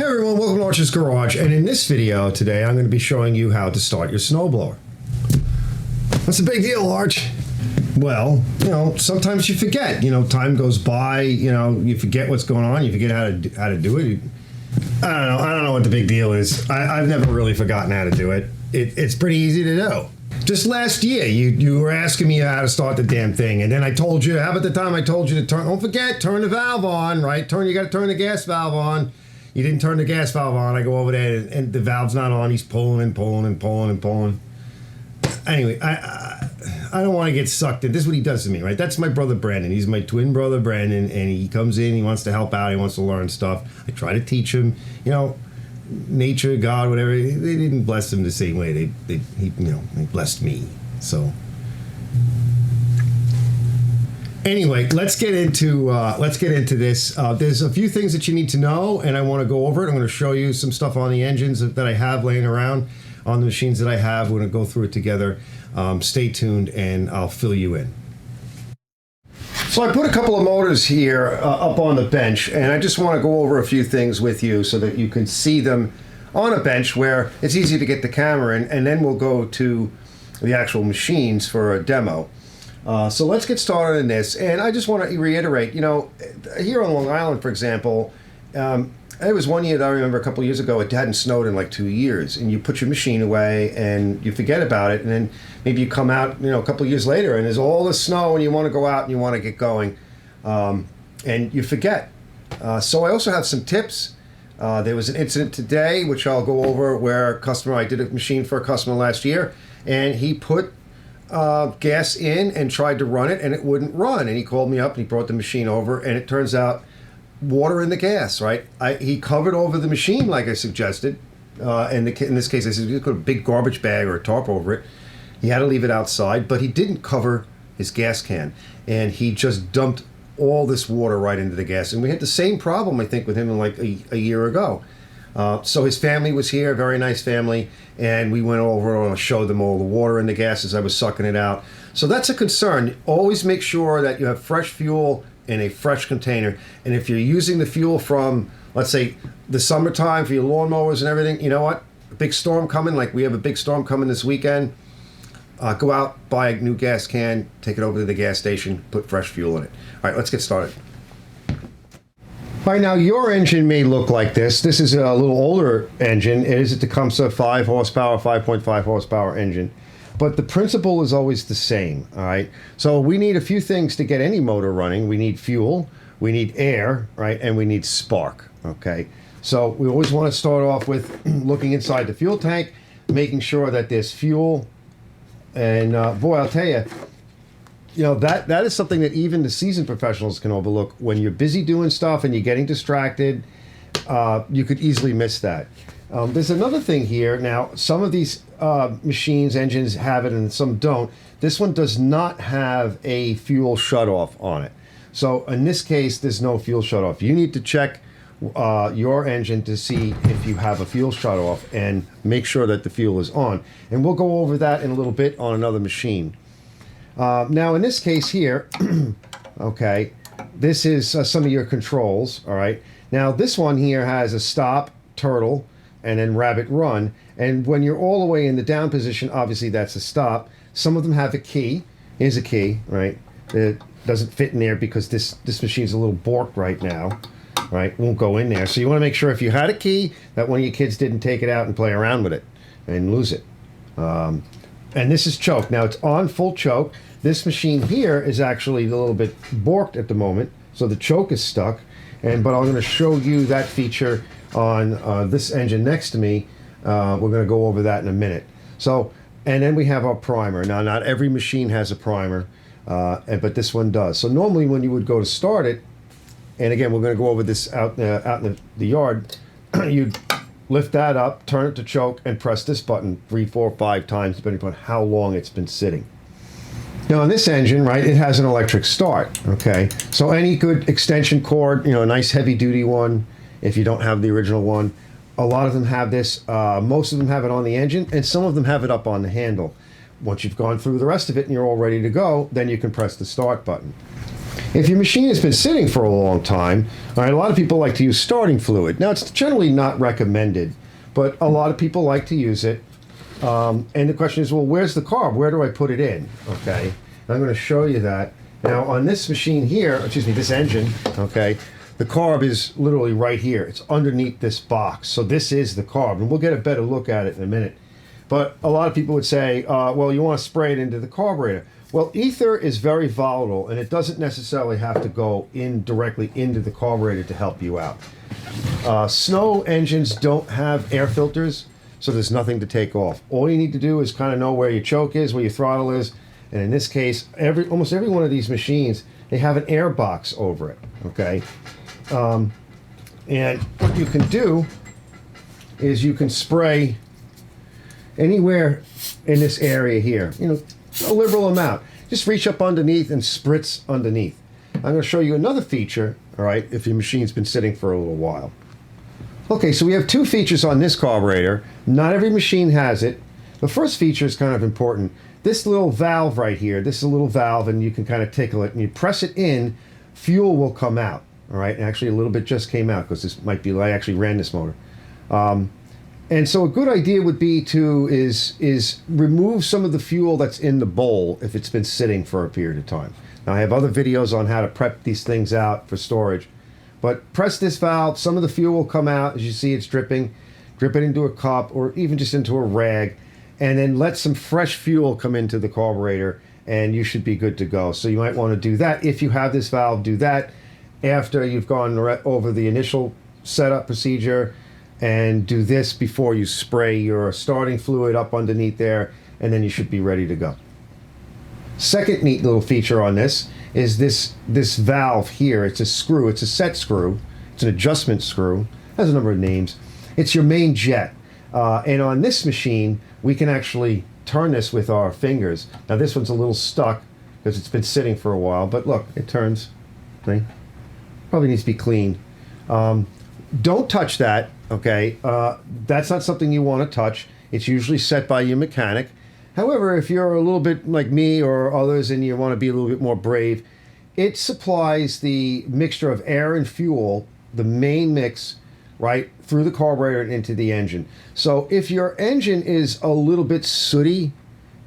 Hey everyone, welcome to Archer's Garage, and in this video today I'm going to be showing you how to start your snowblower. What's the big deal, Arch? Well, sometimes you forget. Time goes by, you forget what's going on, you forget how to do it. I don't know what the big deal is. I've never really forgotten how to do it. It's pretty easy to do. Just last year, you were asking me how to start the damn thing, and then I told you, how about the time I told you to don't forget, turn the valve on, right? You got to turn the gas valve on. You didn't turn the gas valve on. I go over there, and the valve's not on. He's pulling and pulling and pulling and pulling. Anyway, I don't want to get sucked in. This is what he does to me, right? That's my brother Brandon. He's my twin brother Brandon, and he comes in. He wants to help out. He wants to learn stuff. I try to teach him. Nature, God, whatever. They didn't bless him the same way. They blessed me. So anyway, let's get into this. There's a few things that you need to know, and I want to go over it. I'm going to show you some stuff on the engines that I have laying around on the machines that I have. We're going to go through it together. Stay tuned, and I'll fill you in. So I put a couple of motors here up on the bench, and I just want to go over a few things with you so that you can see them on a bench where it's easy to get the camera in, and then we'll go to the actual machines for a demo. So let's get started on this, and I just want to reiterate, here on Long Island, for example, it was one year that I remember a couple of years ago, it hadn't snowed in like 2 years, and you put your machine away and you forget about it, and then maybe you come out, a couple of years later, and there's all the snow, and you want to go out and you want to get going, and you forget. So I also have some tips. There was an incident today, which I'll go over, where I did a machine for a customer last year, and he put gas in and tried to run it, and it wouldn't run, and he called me up and he brought the machine over, and it turns out water in the gas, right? He covered over the machine like I suggested. In this case, I said you put a big garbage bag or a tarp over it. He had to leave it outside, but he didn't cover his gas can, and he just dumped all this water right into the gas. And we had the same problem, I think, with him like a year ago. So his family was here, a very nice family, and we went over and showed them all the water in the gas as I was sucking it out. So that's a concern. Always make sure that you have fresh fuel in a fresh container. And if you're using the fuel from, let's say, the summertime for your lawnmowers and everything, you know what? A big storm coming, like we have a big storm coming this weekend, go out, buy a new gas can, take it over to the gas station, put fresh fuel in it. All right, let's get started. All right, now your engine may look like this. This is a little older engine. It is a Tecumseh 5 horsepower, 5.5 horsepower engine. But the principle is always the same, all right? So we need a few things to get any motor running. We need fuel, we need air, right? And we need spark, okay? So we always want to start off with looking inside the fuel tank, making sure that there's fuel. And boy, I'll tell you, that is something that even the seasoned professionals can overlook. When you're busy doing stuff and you're getting distracted, you could easily miss that. There's another thing here. Now, some of these machines, engines have it and some don't. This one does not have a fuel shutoff on it. So in this case, there's no fuel shutoff. You need to check your engine to see if you have a fuel shutoff and make sure that the fuel is on. And we'll go over that in a little bit on another machine. Now, in this case here, okay, this is some of your controls, all right? Now, this one here has a stop, turtle, and then rabbit run. And when you're all the way in the down position, obviously that's a stop. Some of them have a key. Here's a key, right? It doesn't fit in there because this machine's a little borked right now, right? Won't go in there. So you want to make sure if you had a key that one of your kids didn't take it out and play around with it and lose it. And this is choke. Now it's on full choke. This machine here is actually a little bit borked at the moment, so the choke is stuck. But I'm going to show you that feature on this engine next to me. We're going to go over that in a minute. So, and then we have our primer. Now, not every machine has a primer, but this one does. So normally when you would go to start it, and again, we're going to go over this out in the yard, you'd lift that up, turn it to choke, and press this button 3, 4, 5 times, depending upon how long it's been sitting. Now on this engine, right, it has an electric start, okay? So any good extension cord, a nice heavy duty one, if you don't have the original one, a lot of them have this. Most of them have it on the engine, and some of them have it up on the handle. Once you've gone through the rest of it and you're all ready to go, then you can press the start button. If your machine has been sitting for a long time, all right, a lot of people like to use starting fluid. Now, it's generally not recommended, but a lot of people like to use it. And the question is, well, where's the carb? Where do I put it in? Okay, I'm going to show you that. Now, on this machine here, excuse me, this engine, okay, the carb is literally right here. It's underneath this box. So this is the carb, and we'll get a better look at it in a minute. But a lot of people would say, well, you want to spray it into the carburetor. Well, ether is very volatile, and it doesn't necessarily have to go in directly into the carburetor to help you out. Snow engines don't have air filters, so there's nothing to take off. All you need to do is kind of know where your choke is, where your throttle is, and in this case, almost every one of these machines, they have an air box over it, okay? And what you can do is you can spray anywhere in this area here, you know, a liberal amount. Just reach up underneath and spritz underneath. I'm going to show you another feature, all right, if your machine's been sitting for a little while. Okay, so we have two features on this carburetor. Not every machine has it. The first feature is kind of important. This little valve right here, this is a little valve, and you can kind of tickle it, and you press it in, fuel will come out, all right? And actually, a little bit just came out, because this might be, I actually ran this motor. And so a good idea would be to is remove some of the fuel that's in the bowl if it's been sitting for a period of time. Now, I have other videos on how to prep these things out for storage. But press this valve, some of the fuel will come out. As you see, it's dripping. Drip it into a cup or even just into a rag. And then let some fresh fuel come into the carburetor, and you should be good to go. So you might want to do that. If you have this valve, do that after you've gone over the initial setup procedure, and do this before you spray your starting fluid up underneath there, and then you should be ready to go. Second neat little feature on this is this valve here. It's a screw. It's a set screw. It's an adjustment screw. It has a number of names. It's your main jet. And on this machine, we can actually turn this with our fingers. Now this one's a little stuck because it's been sitting for a while, but look, it turns. See? Probably needs to be cleaned. Don't touch that, okay? That's not something you want to touch. It's usually set by your mechanic. However, if you're a little bit like me or others and you want to be a little bit more brave, it supplies the mixture of air and fuel, the main mix, right, through the carburetor and into the engine. So if your engine is a little bit sooty,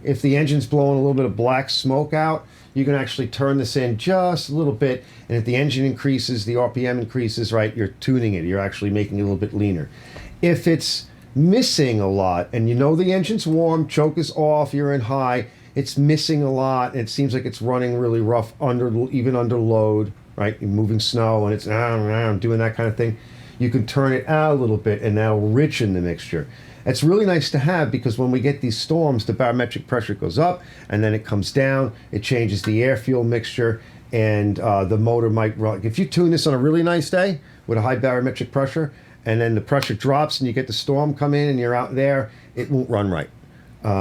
if the engine's blowing a little bit of black smoke out, you can actually turn this in just a little bit, and if the engine increases, the RPM increases, right, you're tuning it. You're actually making it a little bit leaner. If it's missing a lot, and you know the engine's warm, choke is off, you're in high, it's missing a lot, and it seems like it's running really rough, even under load, right, you're moving snow, and it's doing that kind of thing, you can turn it out a little bit, and that'll richen the mixture. It's really nice to have because when we get these storms, the barometric pressure goes up and then it comes down. It changes the air-fuel mixture, and the motor might run. If you tune this on a really nice day with a high barometric pressure, and then the pressure drops and you get the storm come in and you're out there, it won't run right.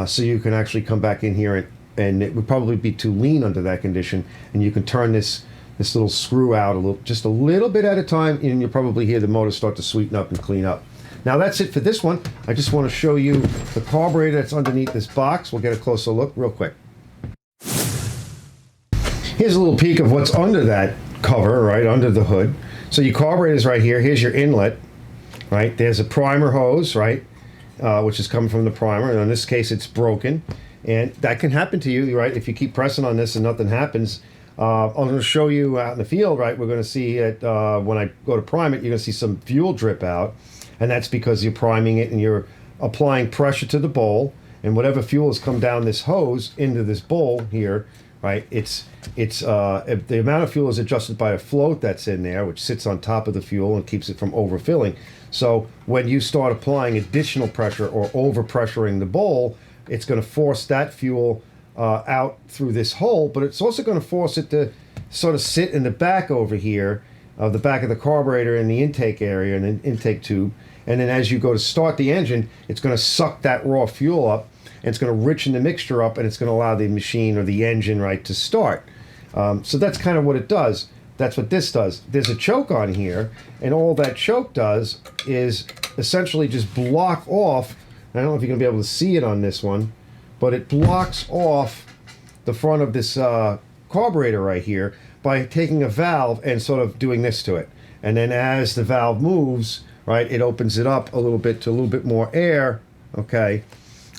So you can actually come back in here and it would probably be too lean under that condition, and you can turn this little screw out just a little bit at a time, and you'll probably hear the motor start to sweeten up and clean up. Now that's it for this one. I just want to show you the carburetor that's underneath this box. We'll get a closer look real quick. Here's a little peek of what's under that cover, right, under the hood. So your carburetor is right here. Here's your inlet, right? There's a primer hose, right, which is coming from the primer. And in this case, it's broken. And that can happen to you, right? If you keep pressing on this and nothing happens. I'm going to show you out in the field, right? We're going to see it when I go to prime it, you're going to see some fuel drip out. And that's because you're priming it and you're applying pressure to the bowl, and whatever fuel has come down this hose into this bowl here, right? It's the amount of fuel is adjusted by a float that's in there, which sits on top of the fuel and keeps it from overfilling. So when you start applying additional pressure or over pressuring the bowl, it's going to force that fuel out through this hole, but it's also going to force it to sort of sit in the back over here, the back of the carburetor in the intake area and an intake tube. And then as you go to start the engine, it's going to suck that raw fuel up, and it's going to richen the mixture up, and it's going to allow the machine or the engine, right, to start. So that's kind of what it does. That's what this does. There's a choke on here, and all that choke does is essentially just block off. I don't know if you're going to be able to see it on this one, but it blocks off the front of this carburetor right here by taking a valve and sort of doing this to it. And then as the valve moves, right, it opens it up a little bit to a little bit more air, okay?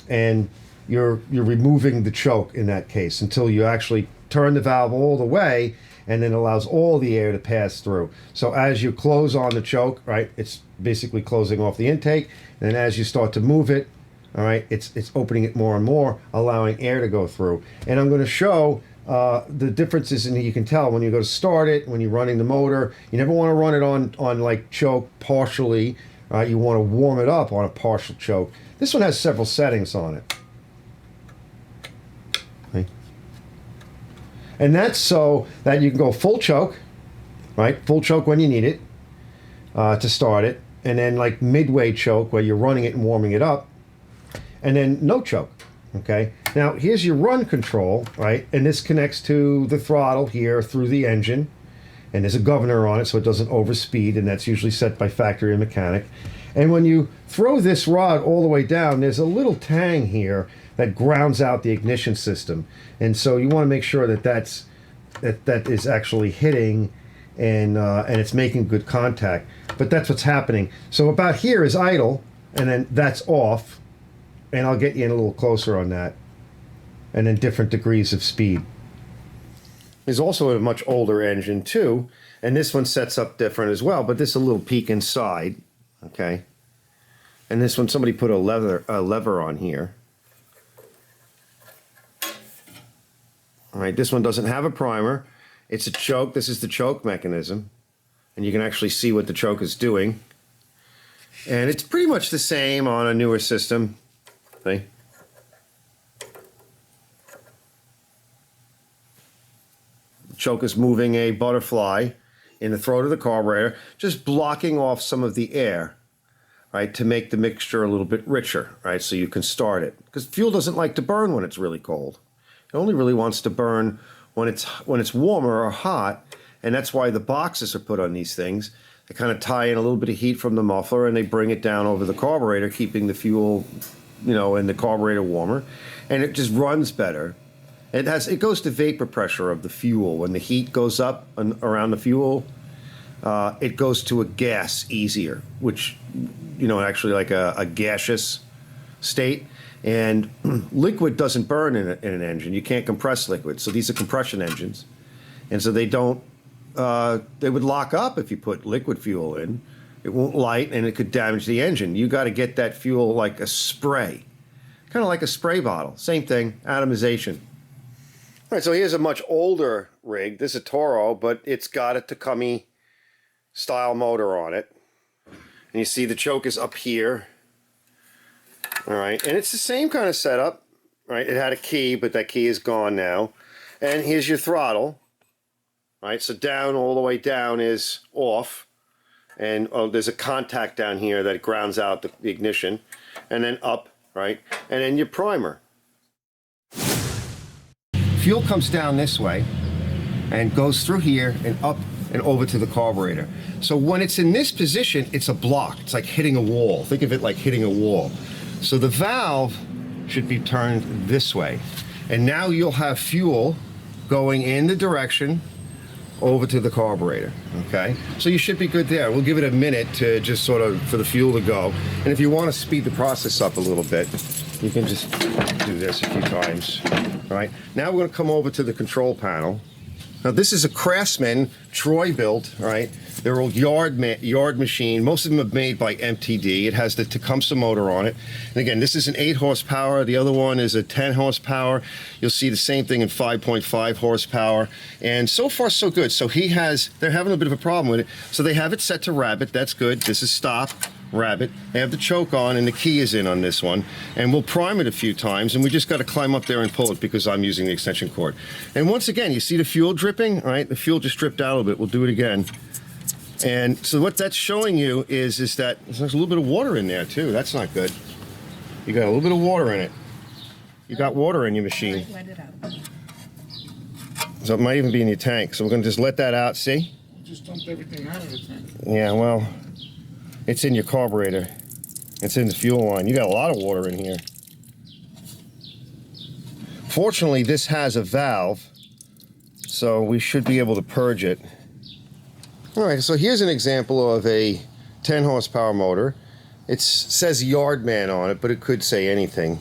And you're removing the choke in that case until you actually turn the valve all the way, and then allows all the air to pass through. So as you close on the choke, right, it's basically closing off the intake. And as you start to move it, all right, it's opening it more and more, allowing air to go through. And I'm going to show the differences, and you can tell when you go to start it, when you're running the motor. You never want to run it on like choke partially. You want to warm it up on a partial choke. This one has several settings on it. Okay. And that's so that you can go full choke, right? Full choke when you need it to start it. And then like midway choke where you're running it and warming it up. And then no choke, okay? Now here's your run control, right? And this connects to the throttle here through the engine. And there's a governor on it so it doesn't overspeed, and that's usually set by factory and mechanic. And when you throw this rod all the way down, there's a little tang here that grounds out the ignition system. And so you want to make sure that that is actually hitting and it's making good contact. But that's what's happening. So about here is idle, and then that's off. And I'll get you in a little closer on that. And then different degrees of speed. There's also a much older engine too, and this one sets up different as well, but this is a little peek inside, okay? And this one, somebody put a lever on here. All right, this one doesn't have a primer. It's a choke. This is the choke mechanism, and you can actually see what the choke is doing. And it's pretty much the same on a newer system. See? Choke is moving a butterfly in the throat of the carburetor, just blocking off some of the air, right, to make the mixture a little bit richer, right, so you can start it. Because fuel doesn't like to burn when it's really cold. It only really wants to burn when it's warmer or hot, and that's why the boxes are put on these things. They kind of tie in a little bit of heat from the muffler, and they bring it down over the carburetor, keeping the fuel, you know, in the carburetor warmer, and it just runs better. It goes to vapor pressure of the fuel. When the heat goes up around the fuel, it goes to a gas easier, which, you know, actually like a gaseous state. And liquid doesn't burn in an engine. You can't compress liquid. So these are compression engines. And so they don't, they would lock up if you put liquid fuel in. It won't light and it could damage the engine. You got to get that fuel like a spray, kind of like a spray bottle. Same thing, atomization. All right, so here's a much older rig. This is a Toro, but it's got a Takumi style motor on it. And you see the choke is up here. All right, and it's the same kind of setup, right? It had a key, but that key is gone now. And here's your throttle. All right, so down, all the way down is off. And there's a contact down here that grounds out the ignition. And then up, right? And then your primer. Fuel comes down this way and goes through here and up and over to the carburetor. So when it's in this position, it's a block. It's like hitting a wall. Think of it like hitting a wall. So the valve should be turned this way. And now you'll have fuel going in the direction over to the carburetor, okay? So you should be good there. We'll give it a minute to just sort of, for the fuel to go. And if you want to speed the process up a little bit, you can just do this a few times. All right, now we're going to come over to the control panel. Now this is a Craftsman Troy built, right? They're old yard machine. Most of them are made by MTD. It has the Tecumseh motor on it. And again, this is an 8 horsepower. The other one is a 10 horsepower. You'll see the same thing in 5.5 horsepower. And so far so good. So they're having a bit of a problem with it. So they have it set to rabbit. That's good. This is stop. Rabbit. They have the choke on and the key is in on this one, and we'll prime it a few times, and we just got to climb up there and pull it because I'm using the extension cord. And once again, you see the fuel dripping, right? The fuel just dripped out a little bit. We'll do it again. And so what that's showing you is that there's a little bit of water in there too. That's not good. You got a little bit of water in it. You got water in your machine. Let it out. So it might even be in your tank. So we're going to just let that out, see? You just dumped everything out of the tank. Yeah, well, it's in your carburetor. It's in the fuel line. You got a lot of water in here. Fortunately, this has a valve So we should be able to purge it. All right, so here's an example of a 10 horsepower motor. It says Yardman on it, but it could say anything.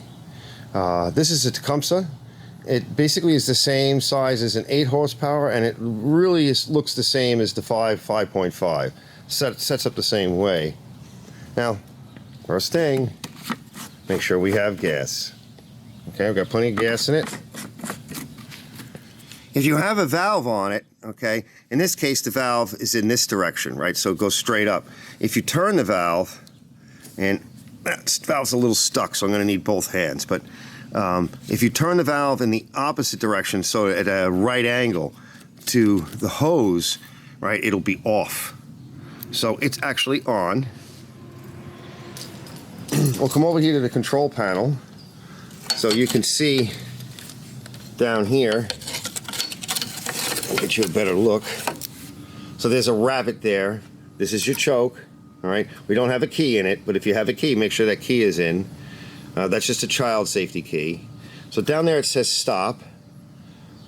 This is a Tecumseh. It basically is the same size as an 8 horsepower, and it really looks the same as the 5.5. Sets up the same way. Now, first thing, make sure we have gas. Okay, we've got plenty of gas in it. If you have a valve on it, okay, in this case the valve is in this direction, right? So it goes straight up. If you turn the valve, and that valve's a little stuck, so I'm going to need both hands, but if you turn the valve in the opposite direction, so at a right angle to the hose, right, it'll be off. So it's actually on. We'll come over here to the control panel, so you can see down here. We'll get you a better look. So there's a rabbit there. This is your choke. All right. We don't have a key in it, but if you have a key, make sure that key is in. That's just a child safety key. So down there it says stop.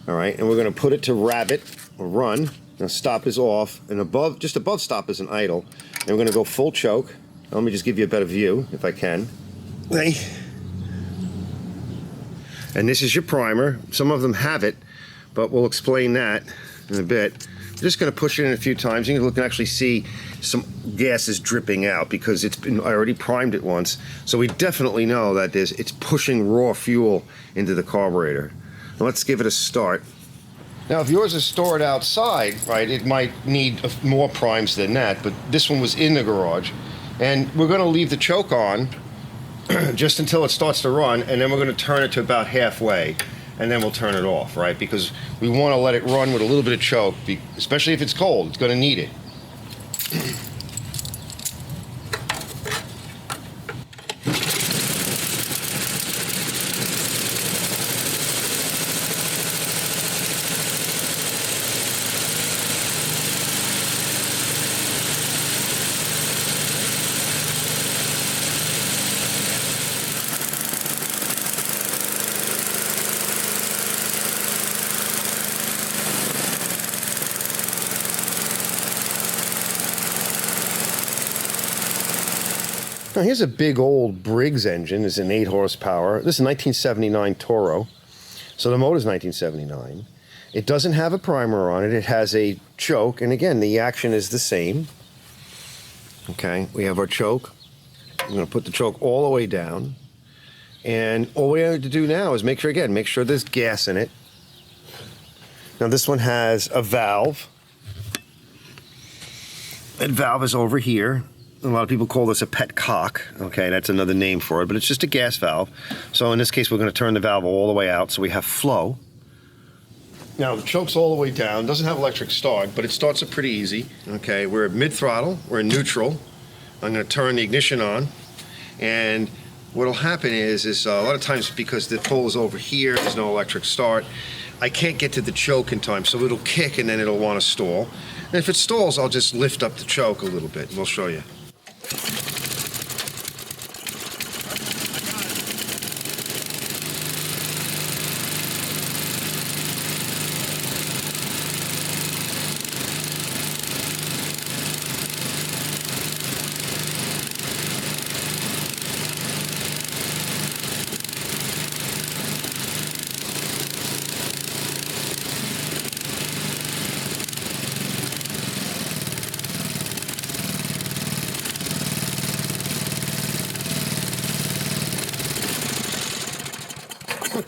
All right, and we're going to put it to rabbit or run. Now stop is off, and above, just above stop is an idle. And we're going to go full choke. Let me just give you a better view if I can. Okay. And this is your primer. Some of them have it, but we'll explain that in a bit. I'm just going to push it in a few times. You can actually see some gas is dripping out because I already primed it once. So we definitely know that it's pushing raw fuel into the carburetor. Now let's give it a start. Now if yours is stored outside, right, it might need more primes than that, but this one was in the garage. And we're going to leave the choke on just until it starts to run, and then we're going to turn it to about halfway. And then we'll turn it off, right? Because we want to let it run with a little bit of choke, especially if it's cold. It's going to need it. Now here's a big old Briggs engine. It's an 8 horsepower. This is a 1979 Toro. So the motor's 1979. It doesn't have a primer on it. It has a choke. And again, the action is the same. Okay, we have our choke. I'm going to put the choke all the way down. And all we have to do now is make sure there's gas in it. Now this one has a valve. That valve is over here. A lot of people call this a pet cock. Okay, that's another name for it, but it's just a gas valve. So in this case, we're going to turn the valve all the way out so we have flow. Now the choke's all the way down. Doesn't have electric start, but it starts up pretty easy. Okay, we're at mid-throttle. We're in neutral. I'm going to turn the ignition on, and what'll happen is a lot of times because the pole is over here, there's no electric start, I can't get to the choke in time, so it'll kick and then it'll want to stall. And if it stalls, I'll just lift up the choke a little bit, and we'll show you.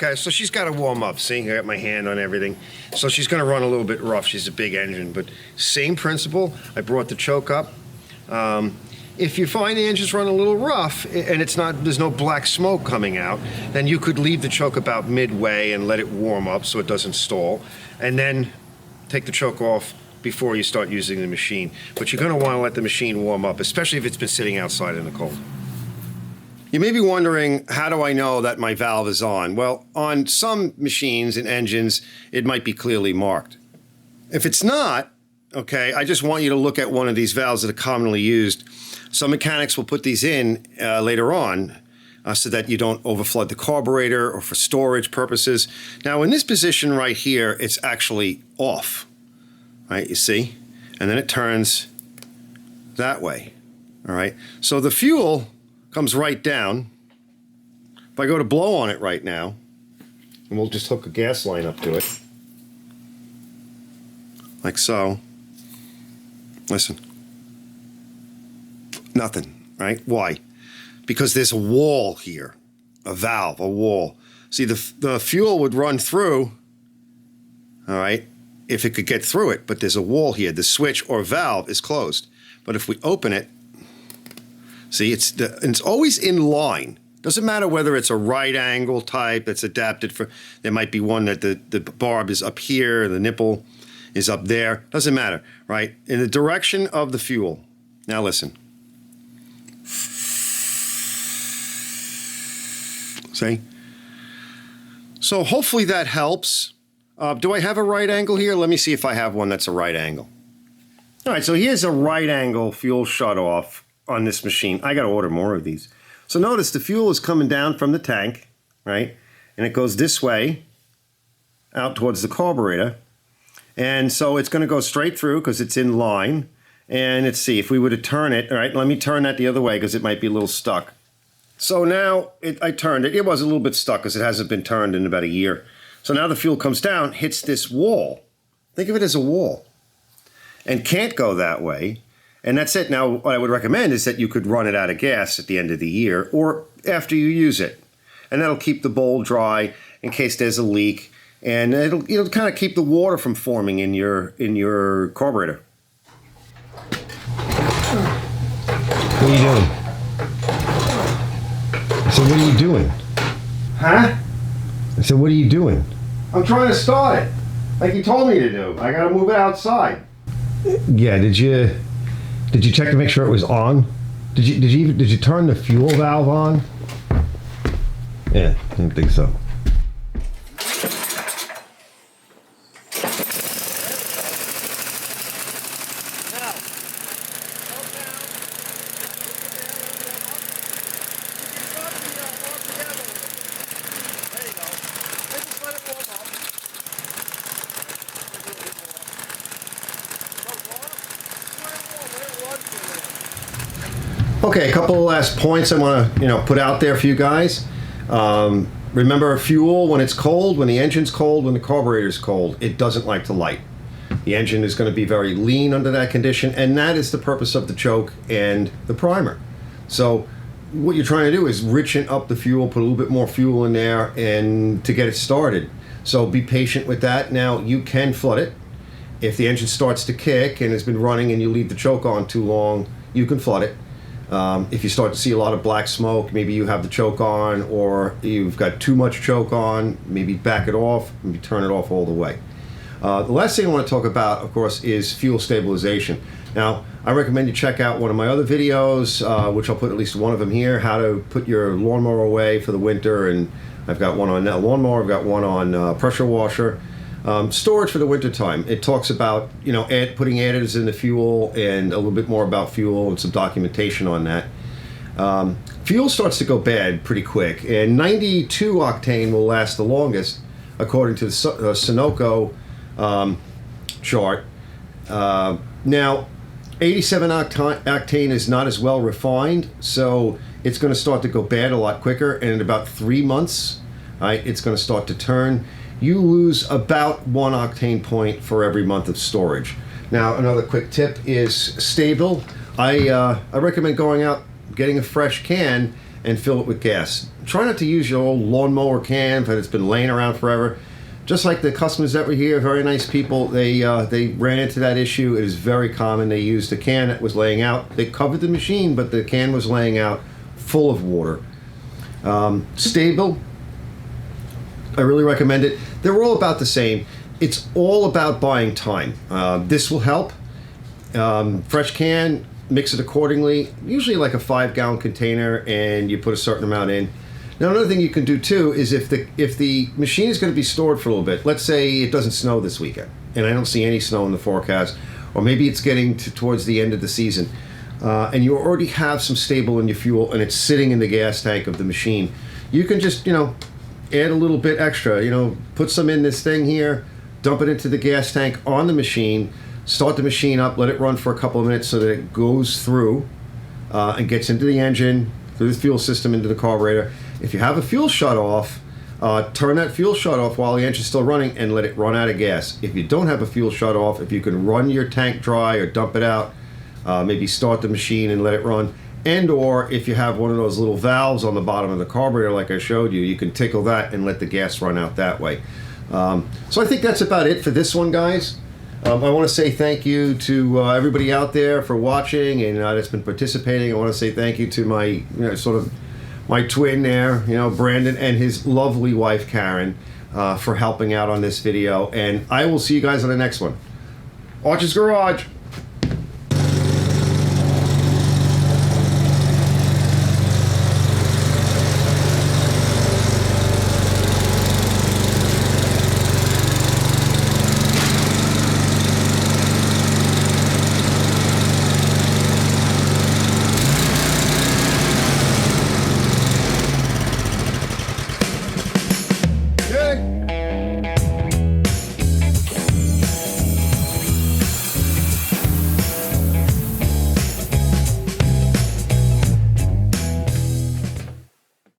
Okay, so she's got to warm up. See, I got my hand on everything. So she's going to run a little bit rough. She's a big engine, but same principle. I brought the choke up. If you find the engine's running a little rough and there's no black smoke coming out, then you could leave the choke about midway and let it warm up so it doesn't stall, and then take the choke off before you start using the machine. But you're going to want to let the machine warm up, especially if it's been sitting outside in the cold. You may be wondering, how do I know that my valve is on? Well, on some machines and engines, it might be clearly marked. If it's not, okay, I just want you to look at one of these valves that are commonly used. Some mechanics will put these in later on. so that you don't overflood the carburetor or for storage purposes. Now in this position right here, it's actually off, right? You see? And then it turns that way, all right? So the fuel comes right down. If I go to blow on it right now, and we'll just hook a gas line up to it, like so. Listen. Nothing, right? Why? Because there's a wall here, a valve, a wall. See, the fuel would run through, all right, if it could get through it, but there's a wall here. The switch or valve is closed. But if we open it, see, it's always in line. Doesn't matter whether it's a right angle type that's adapted for, there might be one that the barb is up here, the nipple is up there. Doesn't matter, right? In the direction of the fuel. Now listen. See? So hopefully that helps. Do I have a right angle here? Let me see if I have one that's a right angle. All right, so here's a right angle fuel shutoff on this machine. I got to order more of these. So notice the fuel is coming down from the tank, right? And it goes this way out towards the carburetor. And so it's going to go straight through because it's in line. And let's see, if we were to turn it, all right, let me turn that the other way because it might be a little stuck. So now I turned it. It was a little bit stuck because it hasn't been turned in about a year. So now the fuel comes down, hits this wall. Think of it as a wall. And can't go that way. And that's it. Now, what I would recommend is that you could run it out of gas at the end of the year or after you use it. And that'll keep the bowl dry in case there's a leak. And it'll kind of keep the water from forming in your carburetor. What are you doing? So what are you doing? Huh? I said, what are you doing? I'm trying to start it, like you told me to do. I gotta move it outside. Yeah, did you check to make sure it was on? Did you turn the fuel valve on? Yeah, I didn't think so. Okay, a couple of last points I want to put out there for you guys. Remember, fuel when it's cold, when the engine's cold, when the carburetor's cold, it doesn't like to light. The engine is going to be very lean under that condition, and that is the purpose of the choke and the primer. So what you're trying to do is richen up the fuel, put a little bit more fuel in there, and to get it started. So be patient with that. Now you can flood it. If the engine starts to kick and has been running and you leave the choke on too long, you can flood it. If you start to see a lot of black smoke, maybe you have the choke on or you've got too much choke on, maybe back it off, maybe turn it off all the way. The last thing I want to talk about, of course, is fuel stabilization. Now, I recommend you check out one of my other videos, which I'll put at least one of them here, how to put your lawnmower away for the winter, and I've got one on that lawnmower, I've got one on pressure washer. Storage for the winter time. It talks about putting additives in the fuel and a little bit more about fuel and some documentation on that. Fuel starts to go bad pretty quick, and 92 octane will last the longest according to the Sunoco chart. Now 87 octane is not as well refined, so it's going to start to go bad a lot quicker, and in about 3 months, right, it's going to start to turn. You lose about 1 octane point for every month of storage. Now, another quick tip is Sta-Bil. I recommend going out, getting a fresh can, and fill it with gas. Try not to use your old lawnmower can that it's been laying around forever. Just like the customers that were here, very nice people, they ran into that issue. It is very common. They used a can that was laying out. They covered the machine, but the can was laying out full of water. Sta-Bil, I really recommend it. They're all about the same. It's all about buying time. This will help. Fresh can, mix it accordingly, usually like a 5-gallon container, and you put a certain amount in. Now, another thing you can do too is if the machine is going to be stored for a little bit, let's say it doesn't snow this weekend, and I don't see any snow in the forecast, or maybe it's getting towards the end of the season, and you already have some stable in your fuel and it's sitting in the gas tank of the machine, you can just, add a little bit extra, put some in this thing here, dump it into the gas tank on the machine, start the machine up, let it run for a couple of minutes so that it goes through and gets into the engine, through the fuel system, into the carburetor. If you have a fuel shut off, turn that fuel shut off while the engine's still running and let it run out of gas. If you don't have a fuel shut off, if you can run your tank dry or dump it out, maybe start the machine and let it run. And or if you have one of those little valves on the bottom of the carburetor like I showed you, you can tickle that and let the gas run out that way. So I think that's about it for this one, guys. I want to say thank you to everybody out there for watching and that's been participating. I want to say thank you to my sort of my twin there, Brandon, and his lovely wife Karen for helping out on this video. And I will see you guys on the next one. Arch's Garage.